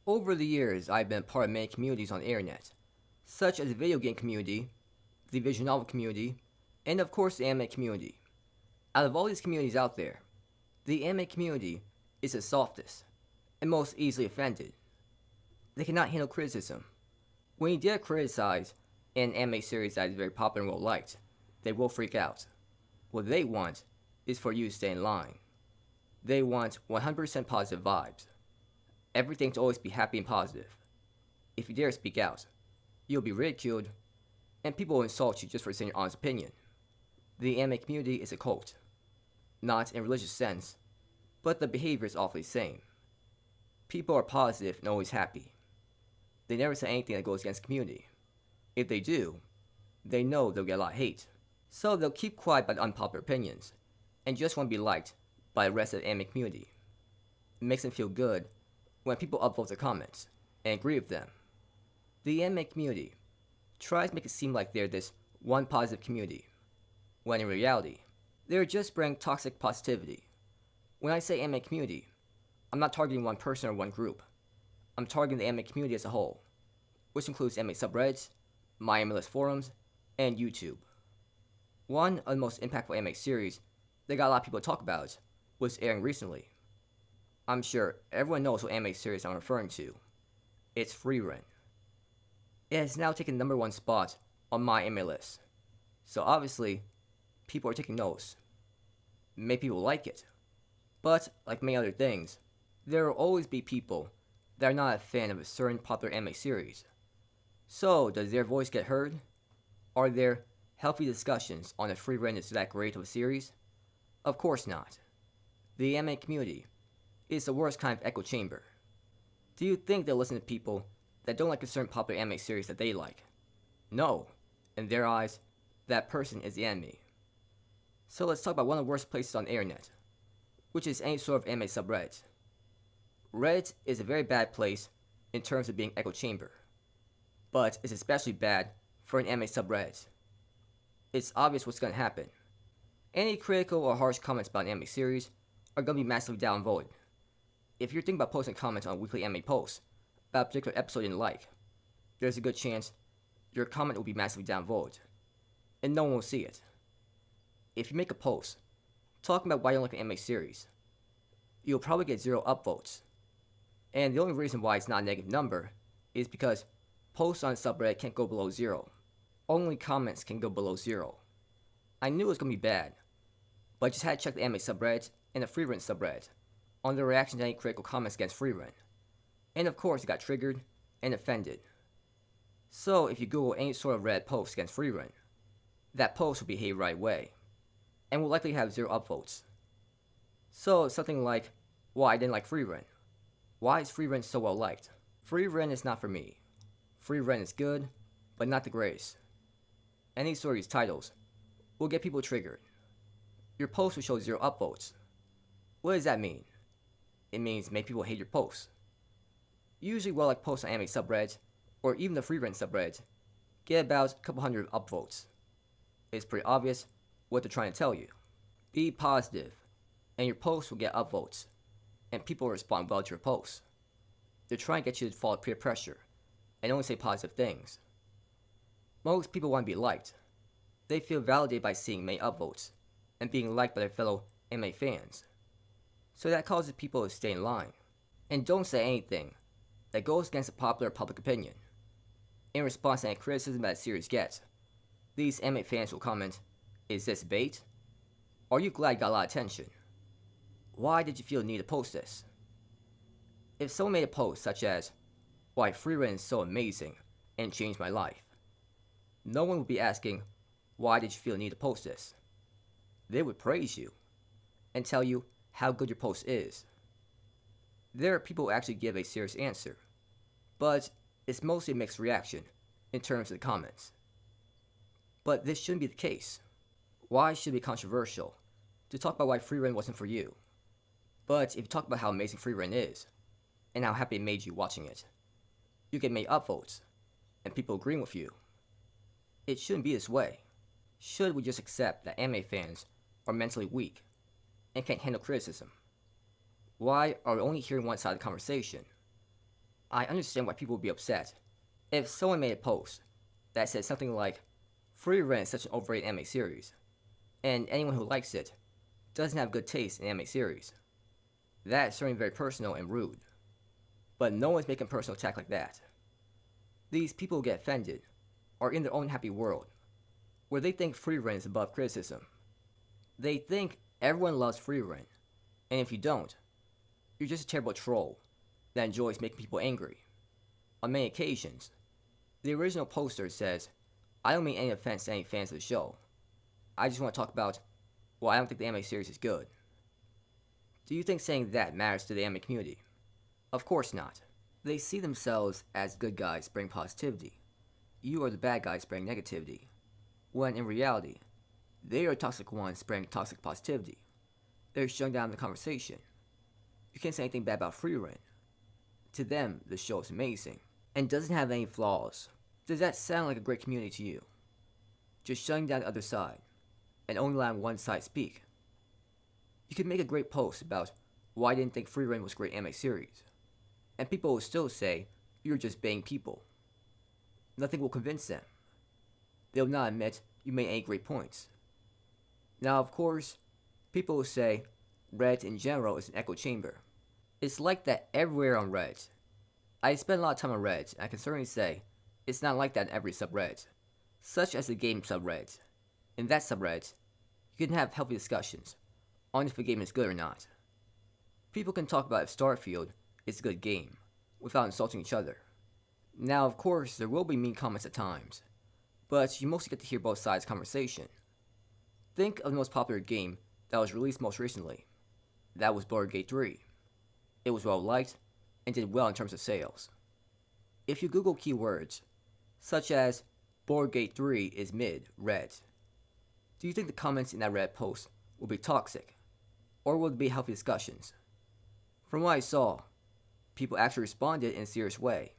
Over the years, I've been part of many communities on the internet, such as the video game community, the visual novel community, and of course the anime community. Out of all these communities out there, the anime community is the softest and most easily offended. They cannot handle criticism. When you dare criticize an anime series that is very popular and well liked, they will freak out. What they want is for you to stay in line. They want 100% positive vibes. Everything to always be happy and positive. If you dare speak out, you'll be ridiculed, and people will insult you just for saying your honest opinion. The anime community is a cult. Not in a religious sense, but the behavior is awfully the same. People are positive and always happy. They never say anything that goes against the community. If they do, they know they'll get a lot of hate. So they'll keep quiet about unpopular opinions, and just want to be liked by the rest of the anime community. It makes them feel good when people upvote their comments and agree with them. The anime community tries to make it seem like they're this one positive community, when in reality, they're just spreading toxic positivity. When I say anime community, I'm not targeting one person or one group. I'm targeting the anime community as a whole, which includes anime subreddits, my anime list forums, and YouTube. One of the most impactful anime series that got a lot of people to talk about was airing recently. I'm sure everyone knows what anime series I'm referring to. It's Frieren. It has now taken the #1 spot on my anime list. So obviously, people are taking notice. Many people like it. But, like many other things, there will always be people that are not a fan of a certain popular anime series. So, does their voice get heard? Are there healthy discussions on if Frieren is that great of a series? Of course not. The anime community is the worst kind of echo chamber. Do you think they'll listen to people that don't like a certain popular anime series that they like? No. In their eyes, that person is the enemy. So let's talk about one of the worst places on the internet, which is any sort of anime subreddit. Reddit is a very bad place in terms of being echo chamber, but it's especially bad for an anime subreddit. It's obvious what's going to happen. Any critical or harsh comments about an anime series are going to be massively downvoted. If you're thinking about posting comments on a weekly anime post about a particular episode you didn't like, there's a good chance your comment will be massively downvoted, and no one will see it. If you make a post talking about why you don't like an anime series, you'll probably get 0 upvotes. And the only reason why it's not a negative number is because posts on a subreddit can't go below 0. Only comments can go below 0. I knew it was going to be bad, but I just had to check the anime subreddit and the Frieren subreddit on their reaction to any critical comments against Frieren. And of course, it got triggered and offended. So if you Google any sort of Reddit post against Frieren, that post will behave right away, and will likely have 0 upvotes. So something like, why I didn't like Frieren. Why is Frieren so well liked? Frieren is not for me. Frieren is good, but not the greatest. Any sort of these titles will get people triggered. Your post will show 0 upvotes. What does that mean? It means make people hate your posts. Usually well-liked posts on anime subreddits, or even the Frieren subreddit, get about a couple hundred upvotes. It's pretty obvious what they're trying to tell you. Be positive, and your posts will get upvotes, and people will respond well to your posts. They're trying to get you to fall peer pressure, and only say positive things. Most people want to be liked. They feel validated by seeing many upvotes, and being liked by their fellow anime fans. So that causes people to stay in line, and don't say anything that goes against the popular public opinion. In response to any criticism that a series gets, these anime fans will comment, "Is this bait? Are you glad you got a lot of attention? Why did you feel the need to post this?" If someone made a post such as, "Why Frieren is so amazing and changed my life," no one would be asking, "Why did you feel the need to post this?" They would praise you and tell you how good your post is. There are people who actually give a serious answer, but it's mostly a mixed reaction in terms of the comments. But this shouldn't be the case. Why should it be controversial to talk about why Frieren wasn't for you? But if you talk about how amazing Frieren is, and how happy it made you watching it, you get many upvotes, and people agreeing with you. It shouldn't be this way. Should we just accept that anime fans are mentally weak and can't handle criticism? Why are we only hearing one side of the conversation? I understand why people would be upset if someone made a post that said something like, Frieren is such an overrated anime series, and anyone who likes it doesn't have good taste in anime series. That is certainly very personal and rude. But no one's making personal attack like that. These people who get offended are in their own happy world, where they think Frieren is above criticism. They think everyone loves Frieren, and if you don't, you're just a terrible troll that enjoys making people angry. On many occasions, the original poster says, I don't mean any offense to any fans of the show. I just want to talk about, well, I don't think the anime series is good. Do you think saying that matters to the anime community? Of course not. They see themselves as good guys spreading positivity. You are the bad guys spreading negativity. When in reality, they are the toxic ones spreading toxic positivity. They're shutting down the conversation. You can't say anything bad about Frieren. To them, the show is amazing and doesn't have any flaws. Does that sound like a great community to you? Just shutting down the other side and only letting one side speak. You could make a great post about why I didn't think Frieren was a great anime series, and people will still say you're just baiting people. Nothing will convince them. They'll not admit you made any great points. Now, of course, people will say Reddit in general is an echo chamber. It's like that everywhere on Reddit. I spend a lot of time on Reddit, and I can certainly say it's not like that in every subreddit, such as the game subreddit. In that subreddit, you can have healthy discussions on if a game is good or not. People can talk about if Starfield is a good game without insulting each other. Now, of course, there will be mean comments at times, but you mostly get to hear both sides' conversation. Think of the most popular game that was released most recently. That was Baldur's Gate 3. It was well liked and did well in terms of sales. If you Google keywords such as Baldur's Gate 3 is mid-red, do you think the comments in that Reddit post will be toxic, or will it be healthy discussions? From what I saw, people actually responded in a serious way.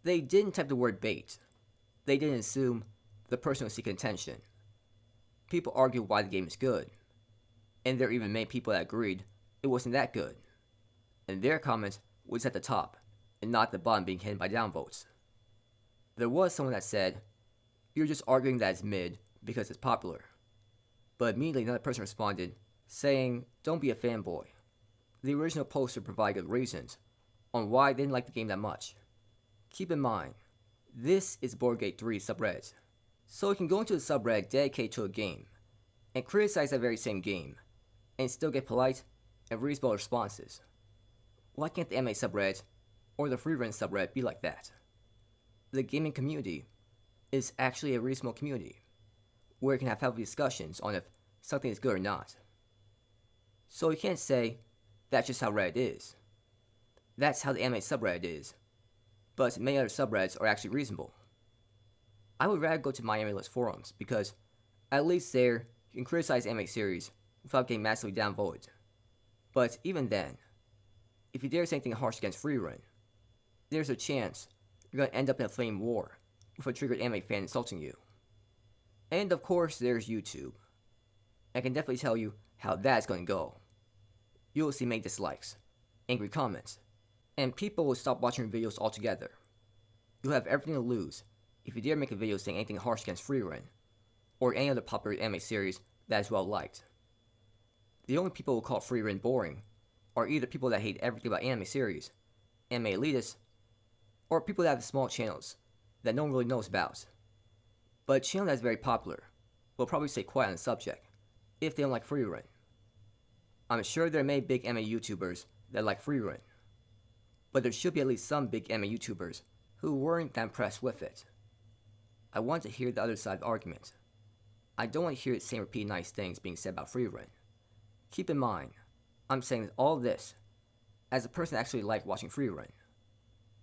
They didn't type the word bait. They didn't assume the person was seeking attention. People argued why the game is good, and there were even many people that agreed it wasn't that good, and their comment was at the top and not at the bottom being hidden by downvotes. There was someone that said, you're just arguing that it's mid because it's popular. But immediately another person responded, saying, don't be a fanboy. The original poster provided good reasons on why they didn't like the game that much. Keep in mind, this is Baldur's Gate 3 subreddit, so you can go into a subreddit dedicated to a game and criticize that very same game and still get polite and reasonable responses. Why can't the anime subreddit or the Frieren subreddit be like that? The gaming community is actually a reasonable community where you can have healthy discussions on if something is good or not. So you can't say that's just how Reddit is. That's how the anime subreddit is, but many other subreddits are actually reasonable. I would rather go to my anime list forums because at least there you can criticize anime series without getting massively downvoted. But even then, if you dare say anything harsh against Frieren, there's a chance you're going to end up in a flame war with a triggered anime fan insulting you. And of course, there's YouTube. I can definitely tell you how that's going to go. You will see many dislikes, angry comments, and people will stop watching videos altogether. You'll have everything to lose if you dare make a video saying anything harsh against Frieren, or any other popular anime series that is well liked. The only people who call Frieren boring are either people that hate everything about anime series, anime elitists, or people that have small channels that no one really knows about. But a channel that is very popular will probably stay quiet on the subject if they don't like Frieren. I'm sure there are many big anime YouTubers that like Frieren, but there should be at least some big anime YouTubers who weren't that impressed with it. I want to hear the other side of the argument. I don't want to hear the same repeated nice things being said about Frieren. Keep in mind, I'm saying all this as a person that actually liked watching Frieren.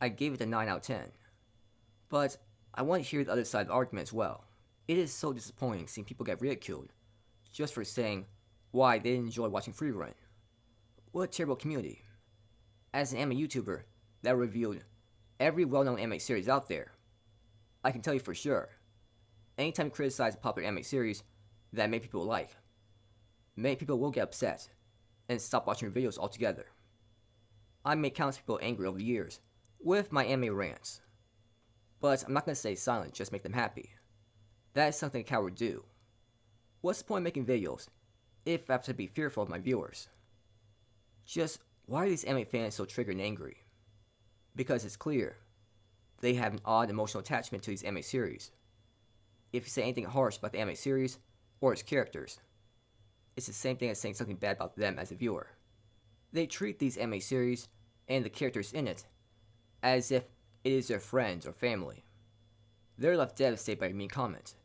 I gave it a 9 out of 10. But I want to hear the other side of the argument as well. It is so disappointing seeing people get ridiculed just for saying why they didn't enjoy watching Frieren. What a terrible community. As an anime YouTuber that reviewed every well-known anime series out there, I can tell you for sure, anytime you criticize a popular anime series that many people like, many people will get upset and stop watching videos altogether. I made countless people angry over the years with my anime rants. But I'm not gonna stay silent just to make them happy. That is something a coward would do. What's the point of making videos if I have to be fearful of my viewers? Just why are these anime fans so triggered and angry? Because it's clear they have an odd emotional attachment to these anime series. If you say anything harsh about the anime series or its characters, it's the same thing as saying something bad about them as a viewer. They treat these anime series and the characters in it as if it is their friends or family. They're left devastated by a mean comment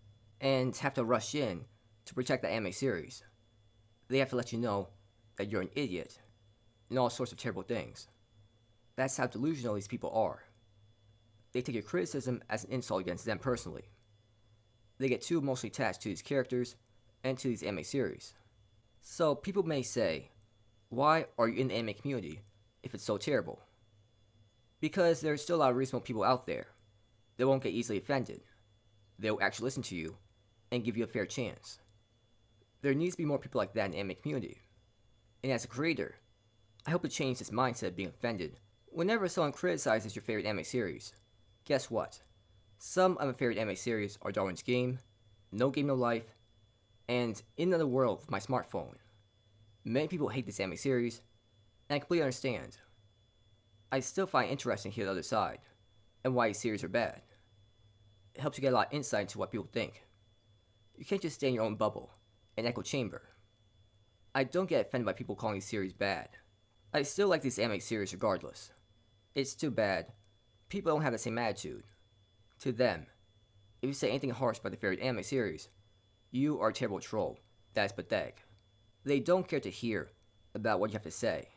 and have to rush in to protect the anime series. They have to let you know that you're an idiot and all sorts of terrible things. That's how delusional these people are. They take your criticism as an insult against them personally. They get too emotionally attached to these characters and to these anime series. So people may say, why are you in the anime community if it's so terrible? Because there's still a lot of reasonable people out there. They won't get easily offended. They'll actually listen to you and give you a fair chance. There needs to be more people like that in the anime community. And as a creator, I hope to change this mindset of being offended whenever someone criticizes your favorite anime series. Guess what? Some of my favorite anime series are Darwin's Game, No Game No Life, and In Another World with my smartphone. Many people hate this anime series, and I completely understand. I still find it interesting to hear the other side, and why these series are bad. It helps you get a lot of insight into what people think. You can't just stay in your own bubble, an echo chamber. I don't get offended by people calling these series bad. I still like these anime series regardless. It's too bad people don't have the same attitude. To them, if you say anything harsh about their favorite anime series, you are a terrible troll. That is pathetic. They don't care to hear about what you have to say.